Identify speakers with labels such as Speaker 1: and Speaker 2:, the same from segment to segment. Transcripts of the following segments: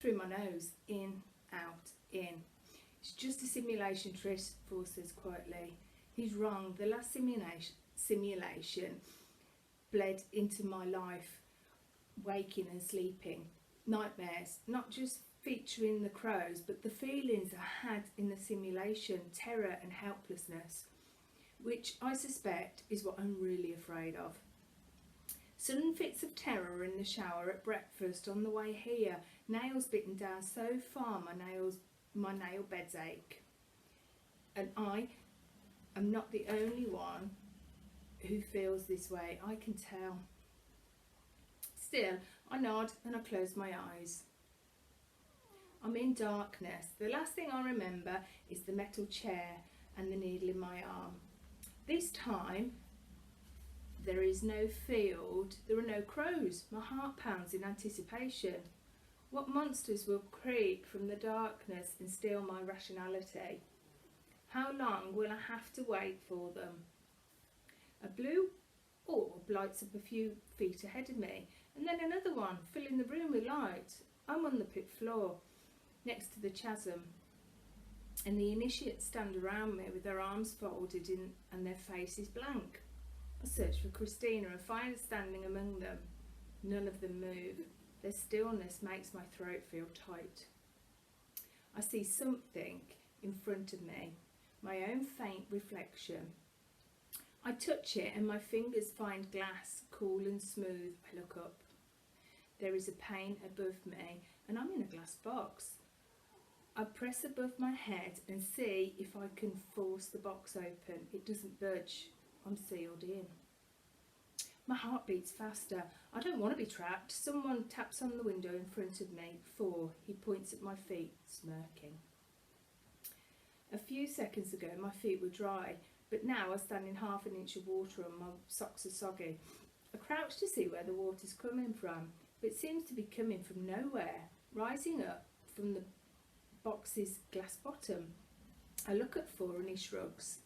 Speaker 1: through my nose, in, out, in. It's just a simulation, Trish, Paul says quietly. He's wrong. The last simulation bled into my life, waking and sleeping. Nightmares, not just featuring the crows, but the feelings I had in the simulation, terror and helplessness, which I suspect is what I'm really afraid of. Sudden fits of terror in the shower, at breakfast, on the way here, nails bitten down so far my nail beds ache. And I am not the only one who feels this way, I can tell. Still, I nod and I close my eyes. I'm in darkness. The last thing I remember is the metal chair and the needle in my arm. This time, there is no field, there are no crows. My heart pounds in anticipation. What monsters will creep from the darkness and steal my rationality? How long will I have to wait for them? A blue orb lights up a few feet ahead of me, and then another one, filling the room with light. I'm on the pit floor, next to the chasm, and the initiates stand around me with their arms folded in and their faces blank. I search for Christina and find her standing among them. None of them move. Their stillness makes my throat feel tight. I see something in front of me, my own faint reflection. I touch it and my fingers find glass, cool and smooth. I look up. There is a pane above me and I'm in a glass box. I press above my head and see if I can force the box open. It doesn't budge. I'm sealed in. My heart beats faster. I don't want to be trapped. Someone taps on the window in front of me. 4. He points at my feet, smirking. A few seconds ago my feet were dry, but now I stand in half an inch of water and my socks are soggy. I crouch to see where the water's coming from, but it seems to be coming from nowhere, rising up from the box's glass bottom. I look at 4 and he shrugs.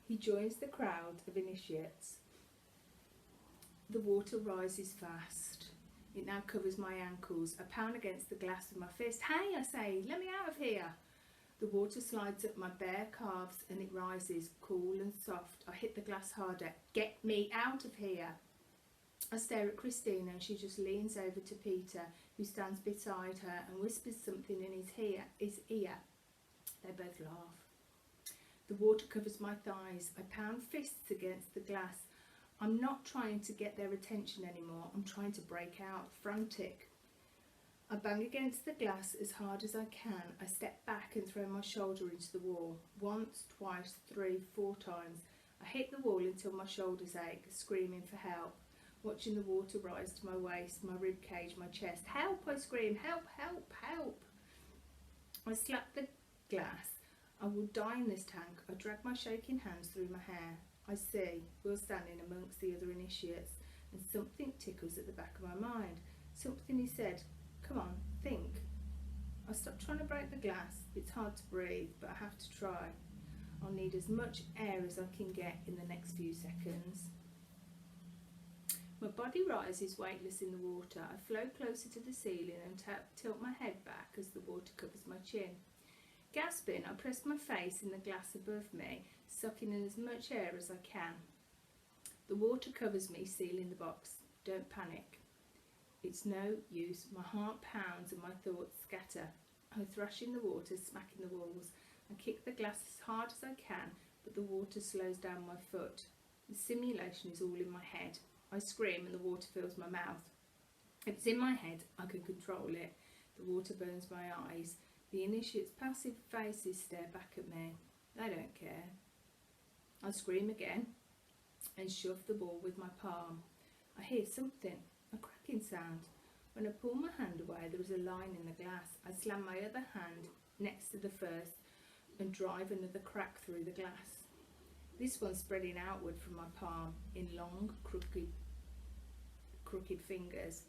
Speaker 1: He joins the crowd of initiates. The water rises fast. It now covers my ankles. I pound against the glass with my fist. Hey, I say, let me out of here. The water slides up my bare calves and it rises, cool and soft. I hit the glass harder. Get me out of here. I stare at Christina and she just leans over to Peter, who stands beside her, and whispers something in his ear. They both laugh. The water covers my thighs. I pound fists against the glass. I'm not trying to get their attention anymore. I'm trying to break out, frantic. I bang against the glass as hard as I can. I step back and throw my shoulder into the wall. Once, twice, 3, 4 times. I hit the wall until my shoulders ache, screaming for help. Watching the water rise to my waist, my rib cage, my chest. Help, I scream. Help, help, help. I slap the glass. I will die in this tank. I drag my shaking hands through my hair. I see we're standing amongst the other initiates, and something tickles at the back of my mind. Something he said. Come on, think. I stop trying to break the glass. It's hard to breathe, but I have to try. I'll need as much air as I can get in the next few seconds. My body rises weightless in the water. I float closer to the ceiling and tilt my head back as the water covers my chin. Gasping, I press my face in the glass above me, sucking in as much air as I can. The water covers me, sealing the box. Don't panic. It's no use. My heart pounds and my thoughts scatter. I thrash in the water, smacking the walls. I kick the glass as hard as I can, but the water slows down my foot. The simulation is all in my head. I scream and the water fills my mouth. If it's in my head, I can control it. The water burns my eyes. The initiates' passive faces stare back at me. They don't care. I scream again and shove the ball with my palm. I hear something, a cracking sound. When I pull my hand away, there is a line in the glass. I slam my other hand next to the first and drive another crack through the glass. This one spreading outward from my palm in long, crooked fingers.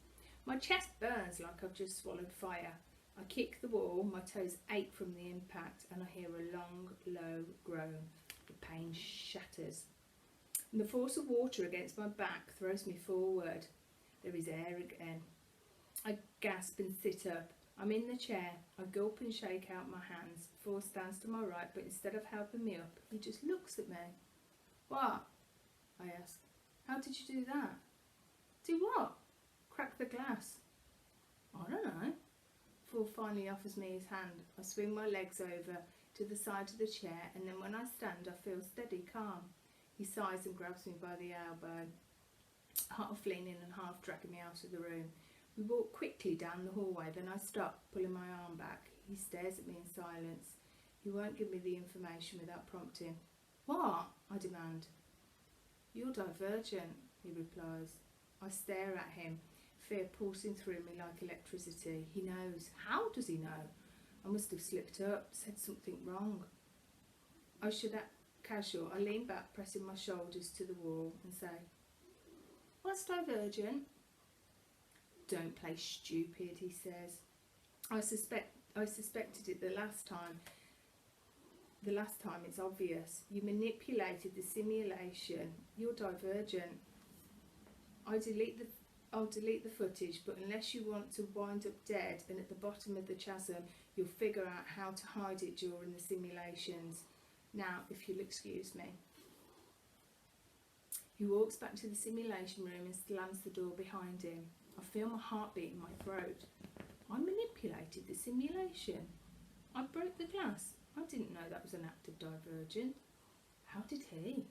Speaker 1: My chest burns like I've just swallowed fire. I kick the wall, my toes ache from the impact, and I hear a long, low groan. The pain shatters. And the force of water against my back throws me forward. There is air again. I gasp and sit up. I'm in the chair. I gulp and shake out my hands. Force stands to my right, but instead of helping me up, he just looks at me. What? I ask. How did you do that? Do what? Crack the glass. I don't know. Paul finally offers me his hand. I swing my legs over to the side of the chair, and then when I stand, I feel steady, calm. He sighs and grabs me by the elbow, half leaning and half dragging me out of the room. We walk quickly down the hallway, then I stop, pulling my arm back. He stares at me in silence. He won't give me the information without prompting. What? I demand. You're divergent, he replies. I stare at him, fear pulsing through me like electricity. He knows. How does he know? I must have slipped up, said something wrong. I should act casual. I lean back, pressing my shoulders to the wall, and say, What's divergent? Don't play stupid, he says. I suspected it the last time. The last time it's obvious. You manipulated the simulation. You're divergent. I'll delete the footage, but unless you want to wind up dead and at the bottom of the chasm, you'll figure out how to hide it during the simulations. Now, if you'll excuse me. He walks back to the simulation room and slams the door behind him. I feel my heartbeat in my throat. I manipulated the simulation. I broke the glass. I didn't know that was an act of divergent. How did he?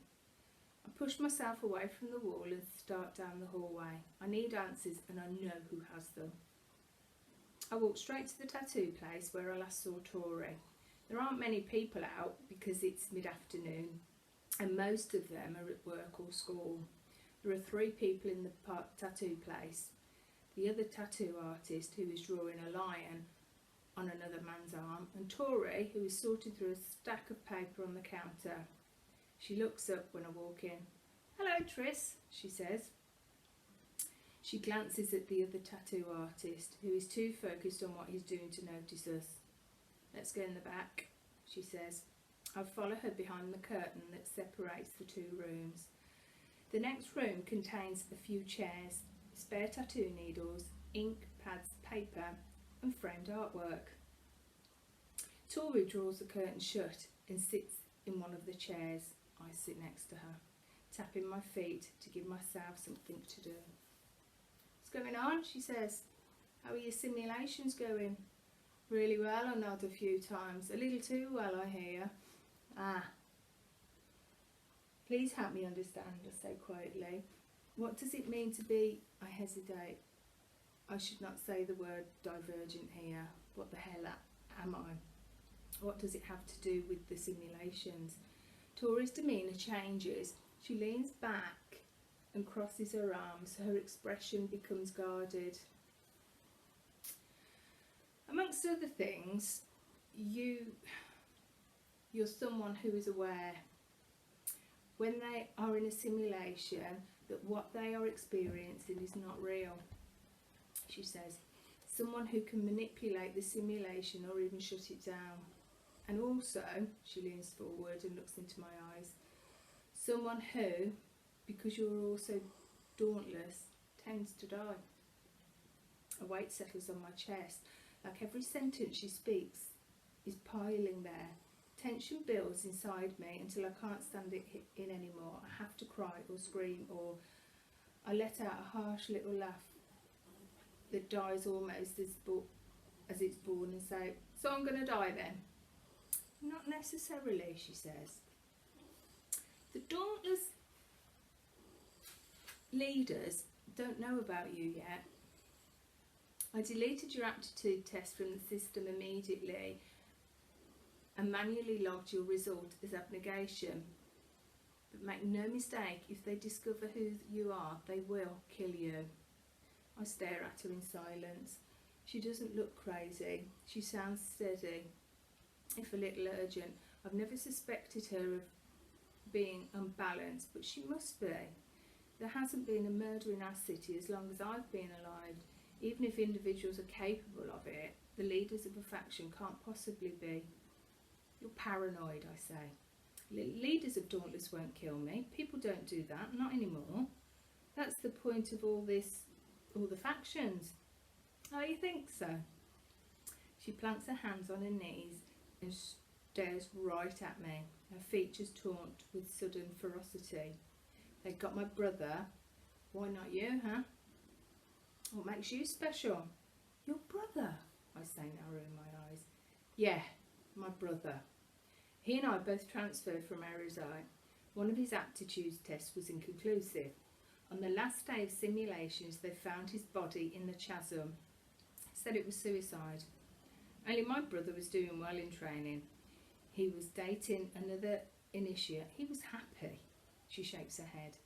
Speaker 1: I push myself away from the wall and start down the hallway. I need answers, and I know who has them. I walk straight to the tattoo place where I last saw Tori. There aren't many people out because it's mid-afternoon, and most of them are at work or school. There are 3 people in the tattoo place. The other tattoo artist, who is drawing a lion on another man's arm, and Tori, who is sorting through a stack of paper on the counter. She looks up when I walk in. Hello, Tris, she says. She glances at the other tattoo artist, who is too focused on what he's doing to notice us. Let's go in the back, she says. I follow her behind the curtain that separates the 2 rooms. The next room contains a few chairs, spare tattoo needles, ink, pads, paper, and framed artwork. Tori draws the curtain shut and sits in one of the chairs. I sit next to her, tapping my feet to give myself something to do. What's going on? She says. How are your simulations going? Really well, I nod a few times. A little too well, I hear. Ah. Please help me understand, I say quietly. What does it mean to be... I hesitate. I should not say the word divergent here. What the hell am I? What does it have to do with the simulations? Tori's demeanour changes. She leans back and crosses her arms. Her expression becomes guarded. Amongst other things, you're someone who is aware when they are in a simulation that what they are experiencing is not real, she says. Someone who can manipulate the simulation or even shut it down. And also, she leans forward and looks into my eyes, someone who, because you're also dauntless, tends to die. A weight settles on my chest, like every sentence she speaks is piling there. Tension builds inside me until I can't stand it in anymore. I have to cry or scream, or I let out a harsh little laugh that dies almost as it's born and say, so I'm going to die then? Not necessarily, she says. The dauntless leaders don't know about you yet. I deleted your aptitude test from the system immediately and manually logged your result as abnegation. But make no mistake, if they discover who you are, they will kill you. I stare at her in silence. She doesn't look crazy. She sounds steady, if a little urgent. I've never suspected her of being unbalanced, but she must be. There hasn't been a murder in our city as long as I've been alive. Even if individuals are capable of it, the leaders of a faction can't possibly be. You're paranoid, I say. Leaders of Dauntless won't kill me. People don't do that, not anymore. That's the point of all the factions. Oh, you think so? She plants her hands on her knees and stares right at me, her features taunt with sudden ferocity. They got my brother. Why not you, huh? What makes you special? Your brother, I say, narrowing my eyes. Yeah, my brother. He and I both transferred from Arizona. One of his aptitude tests was inconclusive. On the last day of simulations, they found his body in the chasm. Said it was suicide. Only my brother was doing well in training. He was dating another initiate. He was happy. She shakes her head.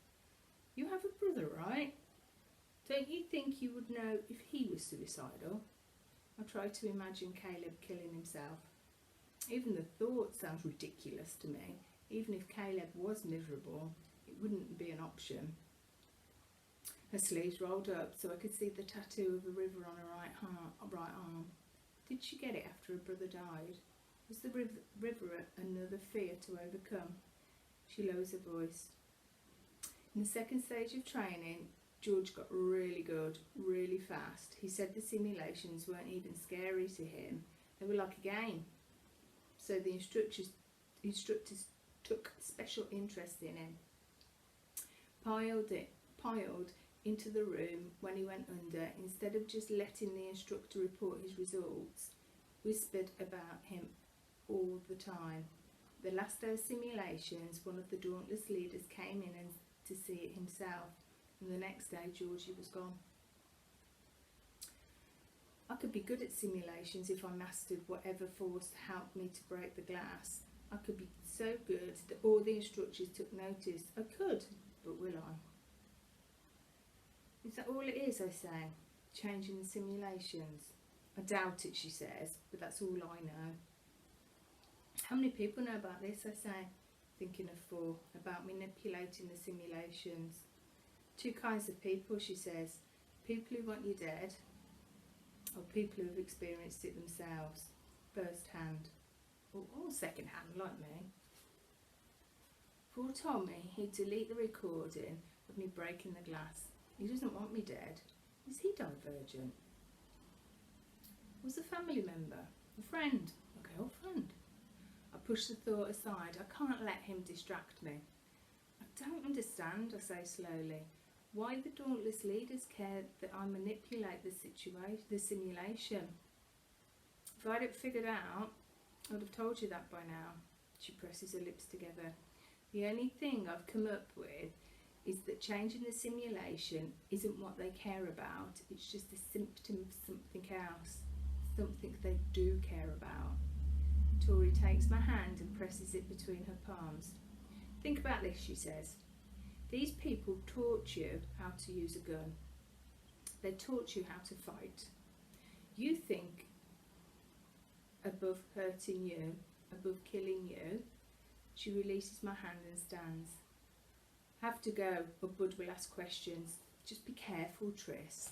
Speaker 1: You have a brother, right? Don't you think you would know if he was suicidal? I try to imagine Caleb killing himself. Even the thought sounds ridiculous to me. Even if Caleb was miserable, it wouldn't be an option. Her sleeves rolled up so I could see the tattoo of a river on her right arm. Did she get it after her brother died? Was the river another fear to overcome? She lowers her voice. In the second stage of training, George got really good, really fast. He said the simulations weren't even scary to him. They were like a game. So the instructors took special interest in him. Piled into the room when he went under, instead of just letting the instructor report his results, whispered about him all the time. The last day of simulations, one of the Dauntless leaders came in and to see it himself, and the next day Georgie was gone. I could be good at simulations if I mastered whatever force helped me to break the glass. I could be so good that all the instructors took notice. I could, but will I? Is that all it is, I say? Changing the simulations? I doubt it, she says, but that's all I know. How many people know about this, I say, thinking of 4, about manipulating the simulations? 2 kinds of people, she says. People who want you dead, or people who have experienced it themselves, first hand, or second hand, like me. Paul told me he'd delete the recording of me breaking the glass. He doesn't want me dead. Is he divergent? Was a family member, a friend, a girlfriend? I push the thought aside. I can't let him distract me. I don't understand, I say slowly, why the Dauntless leaders care that I manipulate the simulation. If I hadn't figured out, I would have told you that by now. She presses her lips together. The only thing I've come up with is that changing the simulation isn't what they care about. It's just a symptom of something else, something they do care about. Tori takes my hand and presses it between her palms. Think about this, she says. These people taught you how to use a gun. They taught you how to fight. You think above hurting you, above killing you. She releases my hand and stands. Have to go, or Bud will ask questions. Just be careful, Tris.